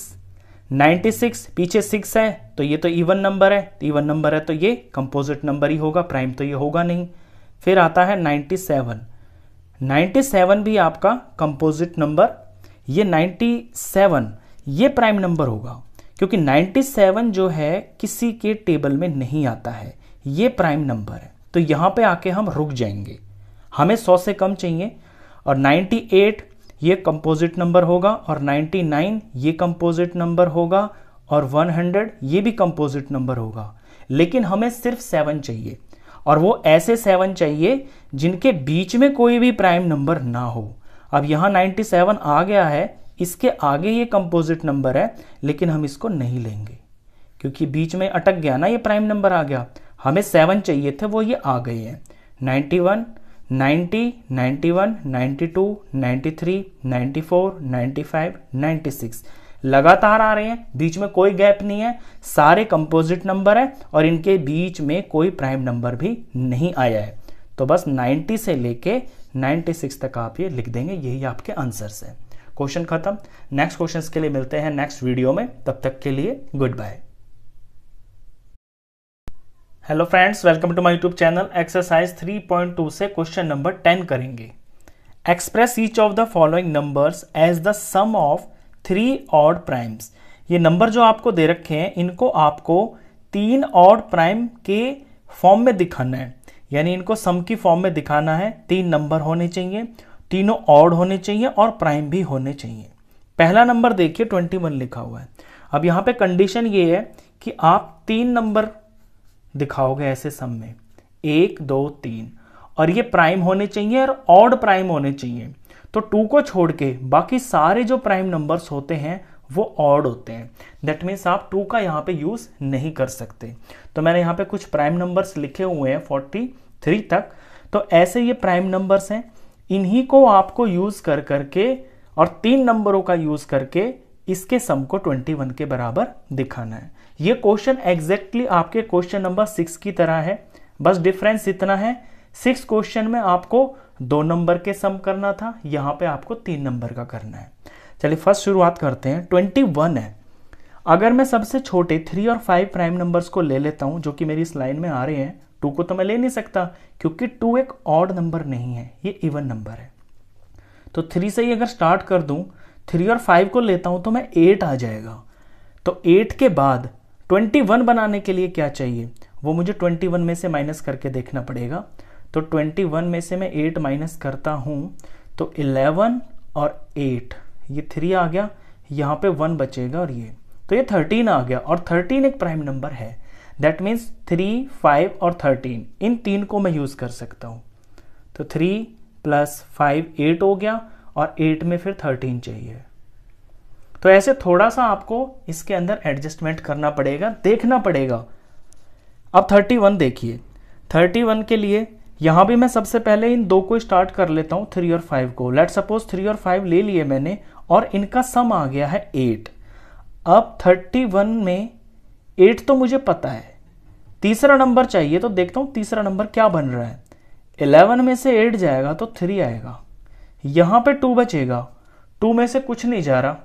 96 पीछे 6 है, तो ये तो इवन नंबर है, इवन नंबर है तो ये कंपोजिट नंबर ही होगा, प्राइम तो ये होगा नहीं। फिर आता है 97। 97 भी आपका कंपोजिट नंबर, ये 97 ये प्राइम नंबर होगा, क्योंकि 97 जो है किसी के टेबल में नहीं आता है, ये प्राइम नंबर है। तो यहाँ पे आके हम रुक जाएंगे, हमें 100 से कम चाहिए। और 98 ये कंपोजिट नंबर होगा, और 99 ये कंपोजिट नंबर होगा, और 100 ये भी कंपोजिट नंबर होगा। लेकिन हमें सिर्फ 7 चाहिए, और वो ऐसे 7 चाहिए जिनके बीच में कोई भी प्राइम नंबर ना हो। अब यहाँ 97 आ गया है, इसके आगे ये कंपोजिट नंबर है, लेकिन हम इसको नहीं लेंगे क्योंकि बीच में अटक गया ना, ये प्राइम नंबर आ गया। हमें 7 चाहिए थे, वो ये आ गए हैं। 91, 90, 91, 92, 93, 94, 95, 96 लगातार आ रहे हैं, बीच में कोई गैप नहीं है, सारे कंपोजिट नंबर है और इनके बीच में कोई प्राइम नंबर भी नहीं आया है। तो बस 90 से लेके 96 तक आप ये लिख देंगे, यही आपके आंसर्स है। क्वेश्चन खत्म। नेक्स्ट क्वेश्चंस के लिए मिलते हैं नेक्स्ट वीडियो में, तब तक के लिए goodbye. Hello friends, welcome to my YouTube channel. Exercise 3.2 से क्वेश्चन नंबर 10 करेंगे। Express each of the following numbers as the sum of 3 odd primes. ये नंबर जो आपको दे रखे हैं, इनको आपको 3 ऑड प्राइम के फॉर्म में दिखाना है, यानी इनको सम की फॉर्म में दिखाना है। 3 नंबर होने चाहिए, तीनों ऑड होने चाहिए और प्राइम भी होने चाहिए। पहला नंबर देखिए 21 लिखा हुआ है। अब यहाँ पे कंडीशन ये है कि आप 3 नंबर दिखाओगे ऐसे सम में, 1 2 3, और ये प्राइम होने चाहिए और ऑड प्राइम होने चाहिए। तो 2 को छोड़ के बाकी सारे जो प्राइम नंबर्स होते हैं वो ऑड होते हैं। दैट मीन्स आप 2 का यहाँ पे यूज नहीं कर सकते। तो मैंने यहाँ पे कुछ प्राइम नंबर्स लिखे हुए हैं 43 तक। तो ऐसे ये प्राइम नंबर्स हैं, इन्हीं को आपको यूज कर करके और 3 नंबरों का यूज करके इसके सम को 21 के बराबर दिखाना है। ये क्वेश्चन एग्जैक्टली आपके क्वेश्चन नंबर 6 की तरह है, बस डिफरेंस इतना है 6 क्वेश्चन में आपको 2 नंबर के सम करना था, यहाँ पे आपको 3 नंबर का करना है। चलिए फर्स्ट शुरुआत करते हैं। 21 है, अगर मैं सबसे छोटे 3 और 5 प्राइम नंबर्स को ले लेता हूं जो कि मेरी इस लाइन में आ रहे हैं, 2 को तो मैं ले नहीं सकता क्योंकि 2 एक ऑड नंबर नहीं है, ये इवन नंबर है। तो 3 से ही अगर स्टार्ट कर दूं, 3 और 5 को लेता हूं तो मैं 8 आ जाएगा। तो 8 के बाद 21 बनाने के लिए क्या चाहिए, वो मुझे 21 में से माइनस करके देखना पड़ेगा। तो 21 में से मैं 8 माइनस करता हूं तो 11 और 8, ये 3 आ गया, यहाँ पे 1 बचेगा और ये, तो ये 13 आ गया। और 13 एक प्राइम नंबर है, दैट मीन्स 3, 5 और 13, इन 3 को मैं यूज कर सकता हूं। तो 3 + 5 8 हो गया, और 8 में फिर 13 चाहिए। तो ऐसे थोड़ा सा आपको इसके अंदर एडजस्टमेंट करना पड़ेगा, देखना पड़ेगा। अब 31 देखिए, 31 के लिए यहां भी मैं सबसे पहले इन 2 को स्टार्ट कर लेता हूं, 3 और 5 को। लेट सपोज 3 और 5 ले लिए मैंने और इनका सम आ गया है 8। अब 31 में 8 तो मुझे पता है, तीसरा नंबर चाहिए, तो देखता हूं तीसरा नंबर क्या बन रहा है। 11 में से 8 जाएगा तो 3 आएगा, यहां पे 2 बचेगा, 2 में से कुछ नहीं जा रहा,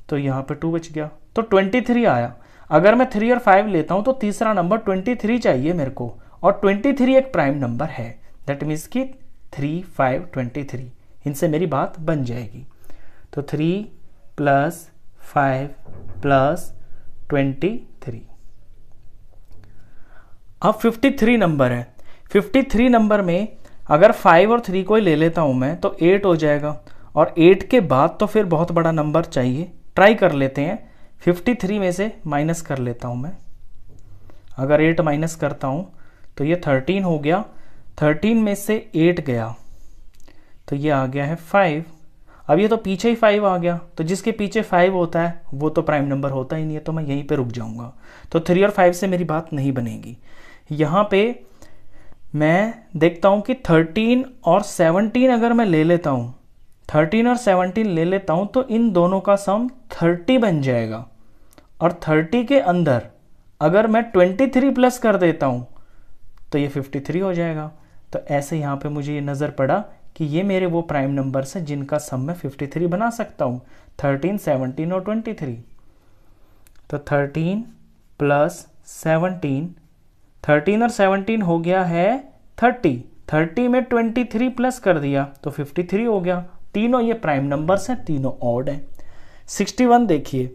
तो यहाँ पे 2 बच गया, तो 23 आया। अगर मैं 3 और 5 लेता हूँ तो तीसरा नंबर 23 चाहिए मेरे को, और 23 एक प्राइम नंबर है। दैट मीन्स कि 3, 5, 23, इनसे मेरी बात बन जाएगी। तो 3 + 5 + 23। अब 53 नंबर है। 53 नंबर में अगर 5 और 3 को ही ले लेता हूँ मैं तो 8 हो जाएगा, और 8 के बाद तो फिर बहुत बड़ा नंबर चाहिए। ट्राई कर लेते हैं, 53 में से माइनस कर लेता हूँ मैं। अगर 8 माइनस करता हूँ तो ये 13 हो गया, 13 में से 8 गया तो ये आ गया है 5। अब ये तो पीछे ही 5 आ गया, तो जिसके पीछे 5 होता है वो तो प्राइम नंबर होता ही नहीं है, तो मैं यहीं पे रुक जाऊंगा। तो 3 और 5 से मेरी बात नहीं बनेगी। यहाँ पे मैं देखता हूँ कि 13 और 17 अगर मैं ले लेता हूँ, 13 और 17 ले लेता हूँ तो इन दोनों का सम 30 बन जाएगा, और 30 के अंदर अगर मैं 23 प्लस कर देता हूँ तो ये 53 हो जाएगा। तो ऐसे यहाँ पे मुझे ये नज़र पड़ा कि ये मेरे वो प्राइम नंबर्स हैं जिनका सम मैं 53 बना सकता हूँ, 13, 17 और 23। तो 13 + 17, 13 और 17 हो गया है 30, 30 में 23 प्लस कर दिया तो 53 हो गया। तीनों ये प्राइम नंबर्स हैं, तीनों ऑड हैं। 61 देखिए,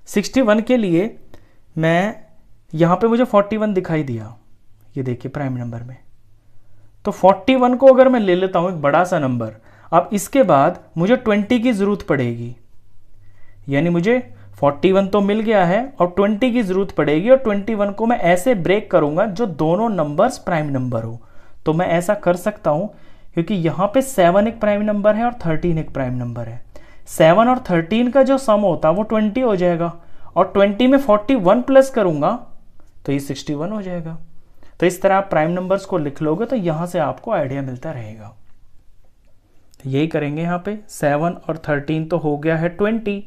61 के लिए मैं यहाँ पे मुझे 41 दिखाई दिया, ये देखिए प्राइम नंबर में। तो 41 को अगर मैं ले लेता हूँ एक बड़ा सा नंबर, अब इसके बाद मुझे 20 की ज़रूरत पड़ेगी, यानी मुझे 41 तो मिल गया है और 20 की ज़रूरत पड़ेगी, और 21 को मैं ऐसे ब्रेक करूँगा जो दोनों नंबर्स प्राइम नंबर हो। तो मैं ऐसा कर सकता हूँ क्योंकि यहाँ पे 7 एक प्राइम नंबर है और 13 एक प्राइम नंबर है। 7 और 13 का जो सम होता है वो 20 हो जाएगा, और 20 में 41 प्लस करूँगा तो ये 61 हो जाएगा। तो इस तरह आप प्राइम नंबर्स को लिख लोगे तो यहाँ से आपको आइडिया मिलता रहेगा। तो यही करेंगे यहाँ पे, 7 और 13 तो हो गया है 20,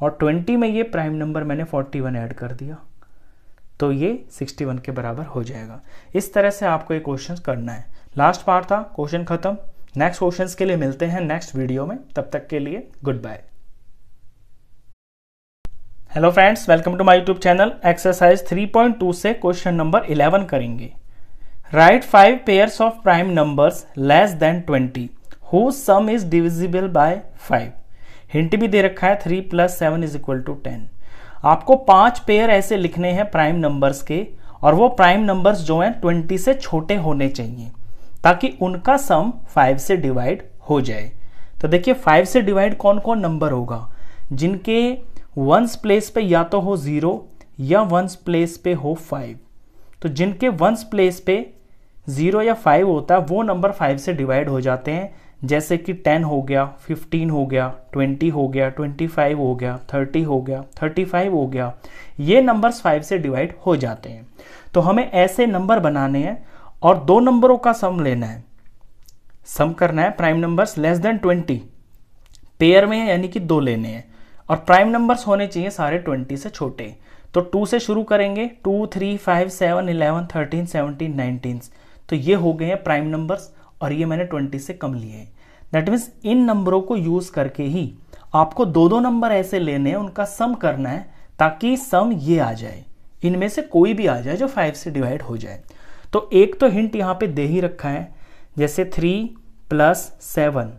और 20 में ये प्राइम नंबर मैंने 41 ऐड कर दिया तो ये 61 के बराबर हो जाएगा। इस तरह से आपको ये क्वेश्चन करना है। लास्ट पार्ट था, क्वेश्चन खत्म। नेक्स्ट क्वेश्चंस के लिए मिलते हैं नेक्स्ट वीडियो में, तब तक के लिए goodbye. Hello friends, welcome to my YouTube channel. Exercise 3.2 से क्वेश्चन नंबर 11 करेंगे। Write 5 pairs of prime numbers less than 20 whose sum is divisible by 5। Hint भी दे रखा है 3 + 7 = 10। आपको 5 पेयर ऐसे लिखने हैं प्राइम नंबर्स के, और वो प्राइम नंबर्स जो हैं 20 से छोटे होने चाहिए ताकि उनका सम 5 से डिवाइड हो जाए। तो देखिए 5 से डिवाइड कौन कौन नंबर होगा, जिनके वंस प्लेस पे या तो हो 0 या वंस प्लेस पे हो 5। तो जिनके वंस प्लेस पे 0 या 5 होता है वो नंबर 5 से डिवाइड हो जाते हैं, जैसे कि 10 हो गया, 15 हो गया, 20 हो गया, 25 हो गया, 30 हो गया, 35 हो गया। ये नंबर्स 5 से डिवाइड हो जाते हैं। तो हमें ऐसे नंबर बनाने हैं और दो नंबरों का सम लेना है, सम करना है। Prime numbers less than 20 pair में है, यानी कि 2 लेने हैं, और प्राइम नंबर्स होने चाहिए सारे 20 से छोटे। तो 2 से शुरू करेंगे, 2, 3, 5, 7, 11, 13, 17, 19। तो ये हो गए हैं प्राइम नंबर्स, और ये मैंने 20 से कम लिए हैं। दैट मीन्स इन नंबरों को यूज करके ही आपको दो नंबर ऐसे लेने हैं, उनका सम करना है ताकि सम ये आ जाए, इनमें से कोई भी आ जाए जो 5 से डिवाइड हो जाए। तो एक तो हिंट यहाँ पे दे ही रखा है, जैसे 3 + 7,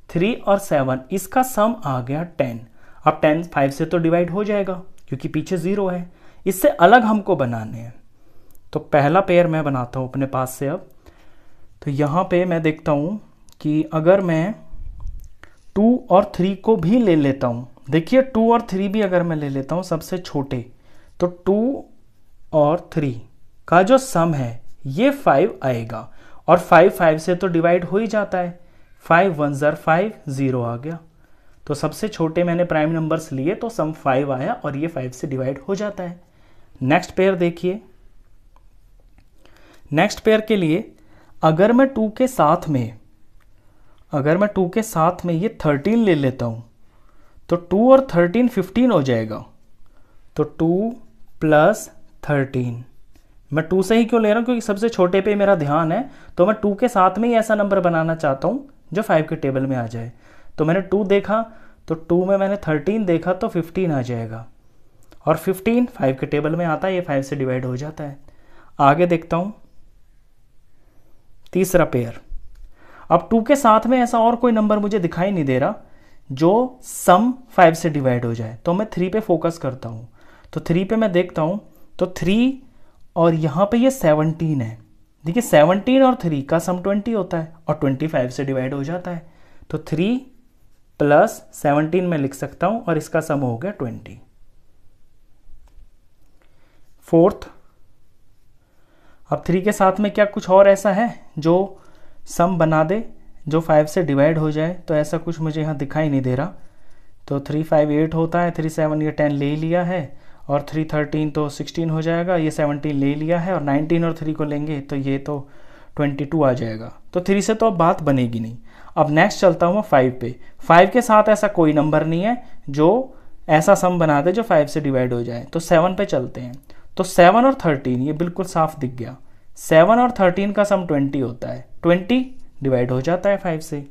3 और 7 इसका सम आ गया 10। अब 10 5 से तो डिवाइड हो जाएगा क्योंकि पीछे 0 है। इससे अलग हमको बनाने हैं, तो पहला पेयर मैं बनाता हूं अपने पास से। अब तो यहां पे मैं देखता हूं कि अगर मैं 2 और 3 को भी ले लेता हूं, देखिए 2 और 3 भी अगर मैं ले लेता हूं सबसे छोटे, तो 2 और 3 का जो सम है ये 5 आएगा, और 5 से तो डिवाइड हो ही जाता है। 5 1 ज़र 5, 0 आ गया। तो सबसे छोटे मैंने प्राइम नंबर्स लिए तो सम 5 आया, और ये 5 से डिवाइड हो जाता है। नेक्स्ट पेयर देखिए, नेक्स्ट पेयर के लिए अगर मैं 2 के साथ में ये 13 ले लेता हूं, तो 2 और 13 15 हो जाएगा। तो 2 + 13, मैं 2 से ही क्यों ले रहा हूं, क्योंकि सबसे छोटे पे मेरा ध्यान है, तो मैं 2 के साथ में ही ऐसा नंबर बनाना चाहता हूं जो 5 के टेबल में आ जाए। तो मैंने 2 देखा, तो 2 में मैंने 13 देखा तो 15 आ जाएगा, और 15 5 के टेबल में आता है, ये 5 से डिवाइड हो जाता है। आगे देखता हूँ तीसरा पेयर। अब 2 के साथ में ऐसा और कोई नंबर मुझे दिखाई नहीं दे रहा जो सम 5 से डिवाइड हो जाए, तो मैं 3 पे फोकस करता हूँ। तो 3 पे मैं देखता हूँ, तो 3 और यहाँ पे ये 17 है। देखिए 17 और 3 का सम 20 होता है, और 25 से डिवाइड हो जाता है। तो 3 प्लस 17 में लिख सकता हूँ, और इसका सम हो गया 20। फोर्थ, अब 3 के साथ में क्या कुछ और ऐसा है जो सम बना दे, जो 5 से डिवाइड हो जाए? तो ऐसा कुछ मुझे यहाँ दिखाई नहीं दे रहा। तो 3 5 8 होता है, 3 7 ये 10 ले लिया है, और 3 13 तो 16 हो जाएगा, ये 17 ले लिया है, और 19 और 3 को लेंगे तो ये तो 22 आ जाएगा। तो 3 से तो अब बात बनेगी नहीं। अब नेक्स्ट चलता हूँ मैं 5 पे। 5 के साथ ऐसा कोई नंबर नहीं है जो ऐसा सम बना दे जो 5 से डिवाइड हो जाए। तो 7 पे चलते हैं। तो 7 और 13 ये बिल्कुल साफ दिख गया। 7 और 13 का सम 20 होता है, 20 डिवाइड हो जाता है 5 से।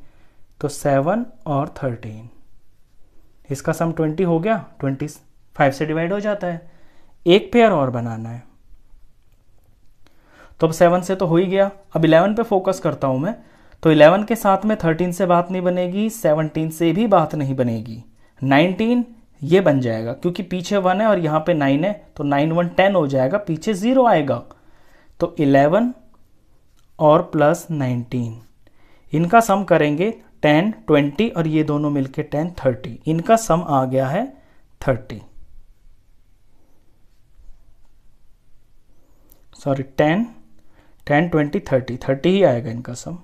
तो 7 और 13 इसका सम 20 हो गया, 20 5 से डिवाइड हो जाता है। एक पेयर और बनाना है। तो अब 7 से तो हो ही गया। अब 11 पे फोकस करता हूं मैं। तो 11 के साथ में 13 से बात नहीं बनेगी, 17 से भी बात नहीं बनेगी। 19 ये बन जाएगा, क्योंकि पीछे 1 है और यहाँ पे 9 है, तो 9 1 10 हो जाएगा, पीछे 0 आएगा। तो 11 और प्लस 19 इनका सम करेंगे 10 20, और ये दोनों मिलके 10 30। इनका सम आ गया है 30। सॉरी 10 20 30 30 ही आएगा इनका सम।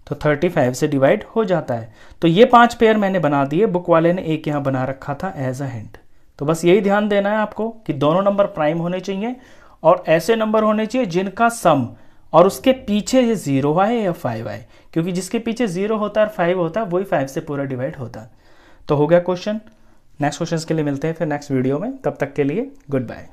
तो 35 से डिवाइड हो जाता है। तो ये 5 पेयर मैंने बना दिए, बुक वाले ने एक यहां बना रखा था एज अ हिंट। तो बस यही ध्यान देना है आपको कि दोनों नंबर प्राइम होने चाहिए, और ऐसे नंबर होने चाहिए जिनका सम और उसके पीछे ये 0 आए या 5 आए, क्योंकि जिसके पीछे 0 होता है और 5 होता है वही 5 से पूरा डिवाइड होता है। तो हो गया क्वेश्चन। नेक्स्ट क्वेश्चन के लिए मिलते हैं फिर नेक्स्ट वीडियो में, तब तक के लिए goodbye.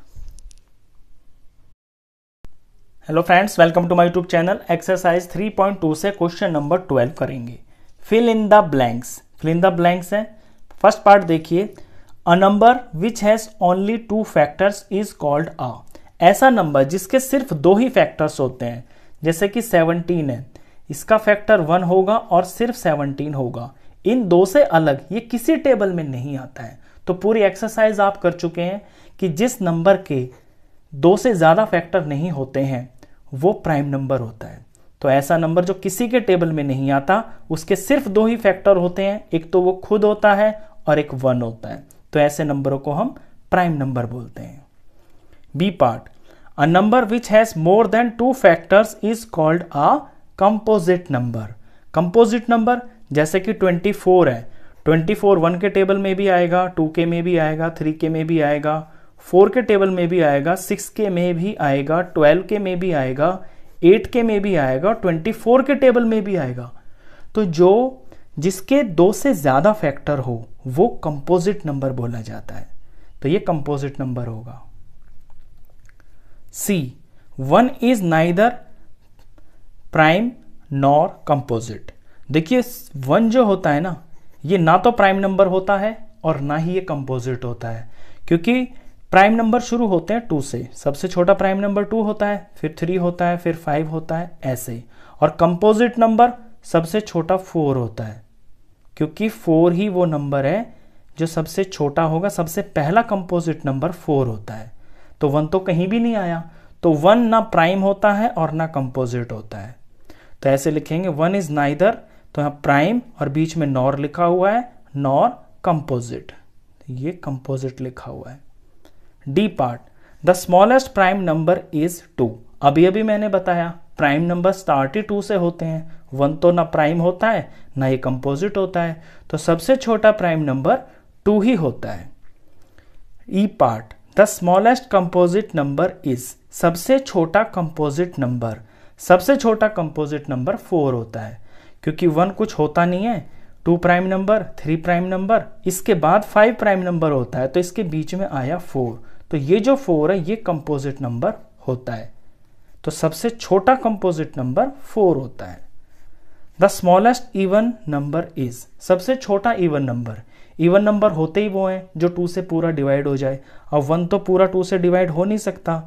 Hello friends, welcome to my YouTube channel. Exercise 3.2 से क्वेश्चन नंबर 12 करेंगे। Fill in the blanks. Fill in the blanks है। फर्स्ट पार्ट देखिए, a number which has only 2 factors is called a. ऐसा number जिसके सिर्फ 2 ही factors होते हैं, जैसे कि 17 है, इसका फैक्टर 1 होगा और सिर्फ 17 होगा। इन 2 से अलग ये किसी टेबल में नहीं आता है। तो पूरी एक्सरसाइज आप कर चुके हैं कि जिस नंबर के 2 से ज्यादा फैक्टर नहीं होते हैं वो प्राइम नंबर होता है। तो ऐसा नंबर जो किसी के टेबल में नहीं आता, उसके सिर्फ 2 ही फैक्टर होते हैं, एक तो वो खुद होता है और एक 1 होता है। तो ऐसे नंबरों को हम प्राइम नंबर बोलते हैं। B part, a number which has more than 2 factors is called a composite number. Composite number जैसे कि 24 है, 24 1 के टेबल में भी आएगा, 2 के में भी आएगा, 3 के में भी आएगा, 4 के टेबल में भी आएगा, 6 के में भी आएगा, 12 के में भी आएगा, 8 के में भी आएगा, 24 के टेबल में भी आएगा। तो जो जिसके 2 से ज्यादा फैक्टर हो वो कंपोजिट नंबर बोला जाता है। तो ये कंपोजिट नंबर होगा। सी, 1 is neither prime nor composite. देखिए 1 जो होता है ना, ये ना तो प्राइम नंबर होता है और ना ही ये कंपोजिट होता है, क्योंकि प्राइम नंबर शुरू होते हैं 2 से। सबसे छोटा प्राइम नंबर 2 होता है, फिर 3 होता है, फिर 5 होता है, ऐसे। और कंपोजिट नंबर सबसे छोटा 4 होता है, क्योंकि 4 ही वो नंबर है जो सबसे छोटा होगा। सबसे पहला कंपोजिट नंबर 4 होता है। तो 1 तो कहीं भी नहीं आया। तो 1 ना प्राइम होता है और ना कंपोजिट होता है। तो ऐसे लिखेंगे 1 इज नाइदर, तो यहां प्राइम और बीच में नॉर लिखा हुआ है, नॉर कंपोजिट। ये कंपोजिट लिखा हुआ है। D part, the smallest prime number is 2। अभी अभी मैंने बताया प्राइम नंबर स्टार्ट ही 2 से होते हैं। 1 तो ना प्राइम होता है ना ये कंपोजिट होता है, तो सबसे छोटा प्राइम नंबर 2 ही होता है। E part, the smallest composite number is. सबसे छोटा कंपोजिट नंबर, सबसे छोटा कंपोजिट नंबर 4 होता है, क्योंकि 1 कुछ होता नहीं है, 2 प्राइम नंबर, 3 प्राइम नंबर, इसके बाद 5 प्राइम नंबर होता है, तो इसके बीच में आया 4। तो ये जो 4 है ये कंपोजिट नंबर होता है। तो सबसे छोटा कंपोजिट नंबर 4 होता है। The smallest even number is, सबसे छोटा इवन नंबर। इवन नंबर होते ही वो हैं जो 2 से पूरा डिवाइड हो जाए। अब 1 तो पूरा 2 से डिवाइड हो नहीं सकता,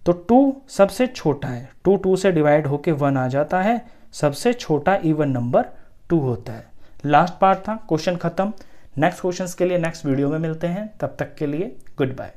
तो 2 सबसे छोटा है। 2 से डिवाइड होके 1 आ जाता है, सबसे छोटा इवन नंबर 2 होता है। लास्ट पार्ट था, क्वेश्चन खत्म। नेक्स्ट क्वेश्चंस के लिए नेक्स्ट वीडियो में मिलते हैं, तब तक के लिए गुड बाय।